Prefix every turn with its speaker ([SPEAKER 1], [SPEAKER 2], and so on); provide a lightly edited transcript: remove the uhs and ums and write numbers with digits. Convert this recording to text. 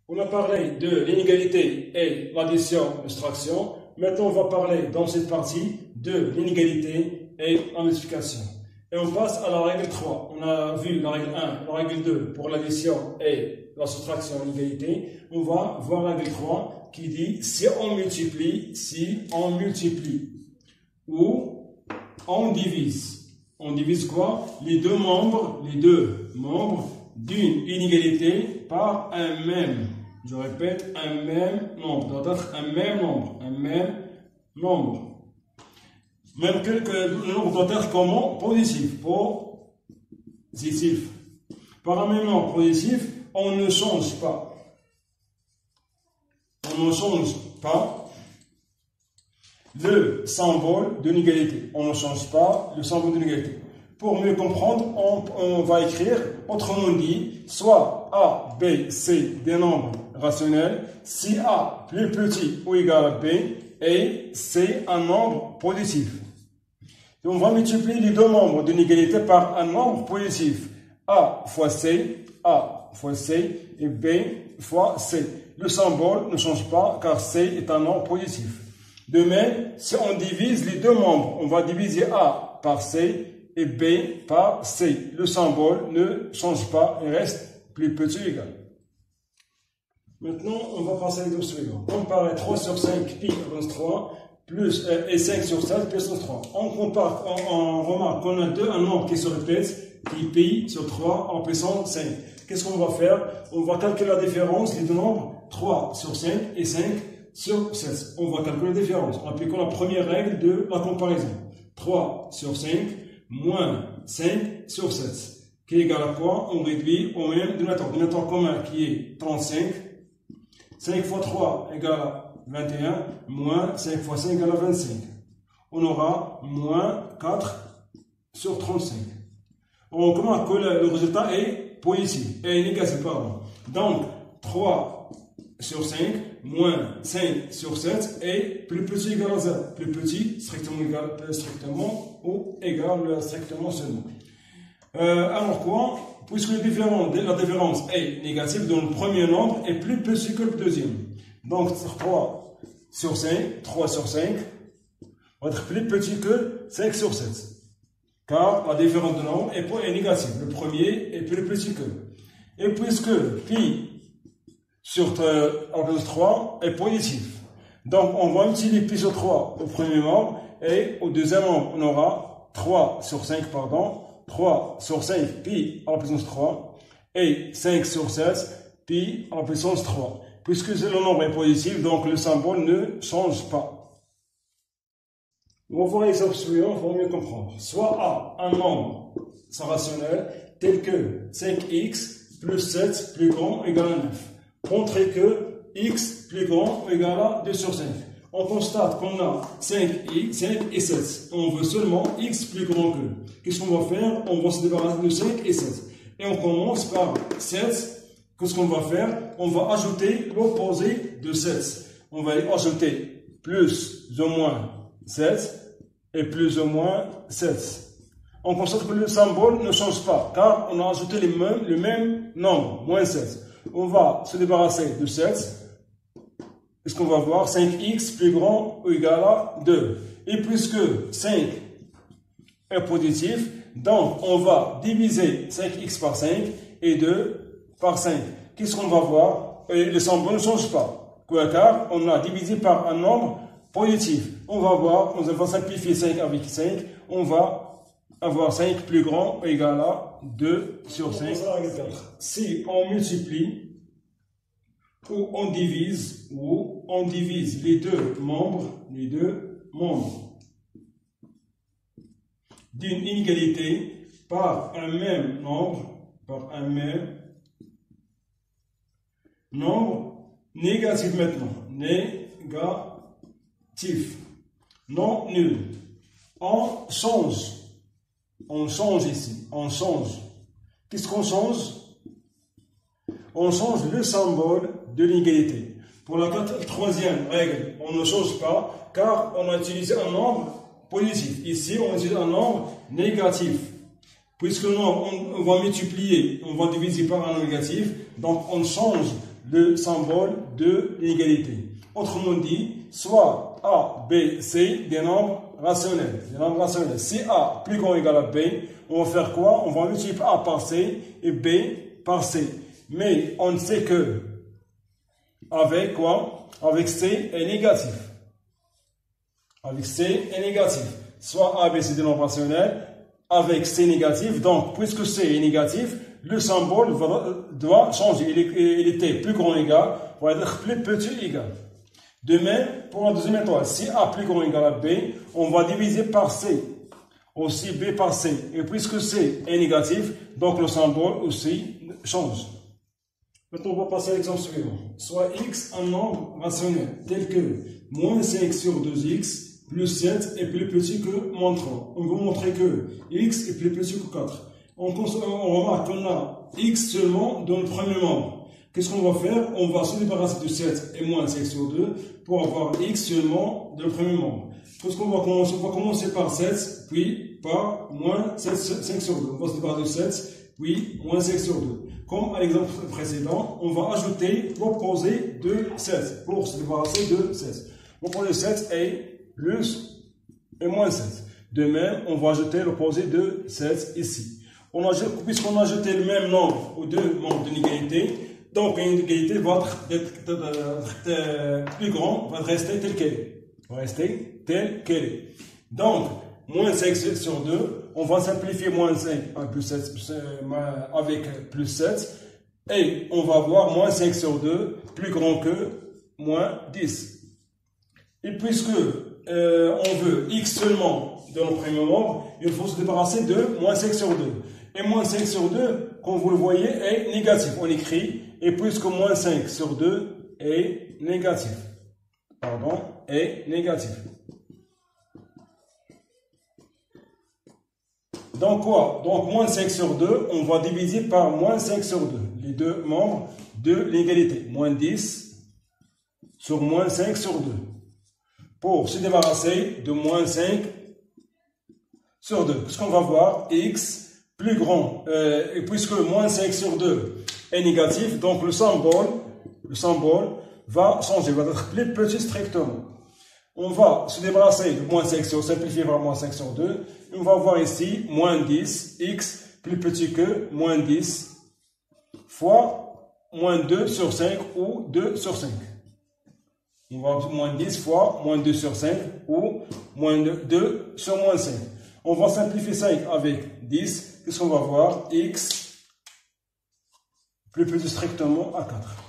[SPEAKER 1] On a parlé de l'inégalité et l'addition de soustraction. Maintenant, on va parler dans cette partie de l'inégalité et la multiplication. Et on passe à la règle 3. On a vu la règle 1, la règle 2 pour l'addition et la soustraction à l'inégalité. On va voir la règle 3 qui dit si on multiplie ou on divise. On divise quoi? Les deux membres d'une inégalité par un même. Je répète, un même nombre. Doit être un même nombre. Même que le nombre doit être comment? Positif. Par un même nombre positif, on ne change pas. Le symbole de l'égalité. On ne change pas le symbole de l'égalité. Pour mieux comprendre, on va écrire, autrement dit, soit A, B, C des nombres rationnels, si A plus petit ou égal à B, et C un nombre positif. Et on va multiplier les deux membres d'une égalité par un nombre positif. A fois C et B fois C. Le symbole ne change pas car C est un nombre positif. De même, si on divise les deux membres, on va diviser A par C et B par C. Le symbole ne change pas et reste plus petit ou égal. Maintenant, on va passer à l'exemple suivant. Comparer 3 sur 5 pi plus 3 et 5 sur 7 plus 3. On remarque qu'on a un nombre qui se répète, qui est pi sur 3 en puissance 5. Qu'est-ce qu'on va faire? On va calculer la différence des deux nombres 3 sur 5 et 5 sur 7. On va calculer la différence en appliquant la première règle de la comparaison. 3 sur 5 moins 5 sur 7 qui est égal à quoi? On réduit au même dénominateur commun qui est 35. 5 fois 3 égale à 21, moins 5 fois 5 égale à 25. On aura moins 4 sur 35. On remarque que le résultat est positif, est négatif, pardon. Donc, 3 sur 5, moins 5 sur 7 est plus petit égal à 0. Plus petit, strictement égal, strictement ou égal strictement seulement. Alors quoi? Puisque la différence est négative, donc le premier nombre est plus petit que le deuxième. Donc 3 sur 5 va être plus petit que 5 sur 7. Car la différence de nombre est négative. Le premier est plus petit que. Et puisque pi sur 3 est positif, donc on va utiliser pi sur 3 au premier membre et au deuxième membre on aura 3 sur 5 pi à la puissance 3 et 5 sur 7 pi à la puissance 3. Puisque le nombre est positif, donc le symbole ne change pas. On va voir l'exemple suivant pour mieux comprendre. Soit A, un nombre sans rationnel tel que 5x plus 7 plus grand ou égal à 9. Montrer que x plus grand ou égal à 2 sur 5. On constate qu'on a 5 et 7. On veut seulement x plus grand que. Qu'est-ce qu'on va faire? On va se débarrasser de 5 et 7. Et on commence par 7. Qu'est-ce qu'on va faire? On va ajouter l'opposé de 7. On va ajouter plus ou moins 7 et plus ou moins 7. On constate que le symbole ne change pas car on a ajouté le même nombre, moins 7. On va se débarrasser de 7. Est-ce qu'on va voir 5x plus grand ou égal à 2. Et puisque 5 est positif, donc on va diviser 5x par 5 et 2 par 5. Qu'est-ce qu'on va voir? Et le symbole ne change pas. Car on a divisé par un nombre positif. On va voir, on va simplifier 5 avec 5. On va avoir 5 plus grand ou égal à 2 sur 5. Si on multiplie ou on divise les deux membres d'une inégalité par un même nombre, négatif maintenant, non nul. On change ici, Qu'est-ce qu'on change? On change le symbole de l'inégalité. Pour la troisième règle, on ne change pas car on a utilisé un nombre positif. Ici, on utilise un nombre négatif. Puisque on va multiplier, on va diviser par un nombre négatif, donc on change le symbole de l'inégalité. Autrement dit, soit A, B, C, des nombres rationnels. Si A plus grand ou égal à B, on va faire quoi? On va multiplier A par C et B par C. Mais on sait que avec quoi? Avec C est négatif. Avec C est négatif. Soit A, B, C des nombres rationnels, avec C négatif. Donc, puisque C est négatif, le symbole doit changer. Il était plus grand ou égal, va être plus petit égal. De même, pour la deuxième étoile, si A plus grand ou égal à B, on va diviser par C. Aussi B par C. Et puisque C est négatif, donc le symbole aussi change. Maintenant, on va passer à l'exemple suivant. Soit X un nombre rationnel, tel que moins 5 sur 2X plus 7 est plus petit que moins 3. On veut montrer que X est plus petit que 4. On remarque qu'on a X seulement dans le premier membre. Qu'est-ce qu'on va faire? On va se débarrasser de 7 et moins 5 sur 2 pour avoir X seulement dans le premier membre. Qu'est-ce qu'on va commencer? On va commencer par 7, puis par moins 5 sur 2. On va se débarrasser de 7, puis moins 5 sur 2. Comme à l'exemple précédent, on va ajouter l'opposé de 7 pour se débarrasser de 7. L'opposé de 7 est plus et moins 7. De même, on va ajouter l'opposé de 7 ici. Puisqu'on a ajouté le même nombre aux deux membres d'une égalité, donc une égalité va être plus grande, va rester telle qu'elle est. Va rester telle qu'elle est. Donc, moins 5 sur 2, on va simplifier moins 5 avec plus 7. Et on va avoir moins 5 sur 2 plus grand que moins 10. Et puisque on veut X seulement dans le premier membre, il faut se débarrasser de moins 5 sur 2. Et moins 5 sur 2, comme vous le voyez, est négatif. On écrit, et puisque moins 5 sur 2 est négatif. Est négatif. Donc quoi? Donc moins 5 sur 2, on va diviser par moins 5 sur 2. Les deux membres de l'égalité. Moins 10 sur moins 5 sur 2. Pour se débarrasser de moins 5 sur 2. Qu'est-ce qu'on va voir? X plus grand. Et puisque moins 5 sur 2 est négatif, donc le symbole va changer, va être plus petit strictement. On va se débarrasser de moins 5 sur, simplifier par moins 5 sur 2. Et on va voir ici moins 10, x plus petit que moins 10 fois moins 2 sur 5 ou 2 sur 5. On va avoir moins 10 fois moins 2 sur 5 ou moins 2 sur moins 5. On va simplifier 5 avec 10. Qu'est-ce qu'on va voir? X plus petit strictement à 4.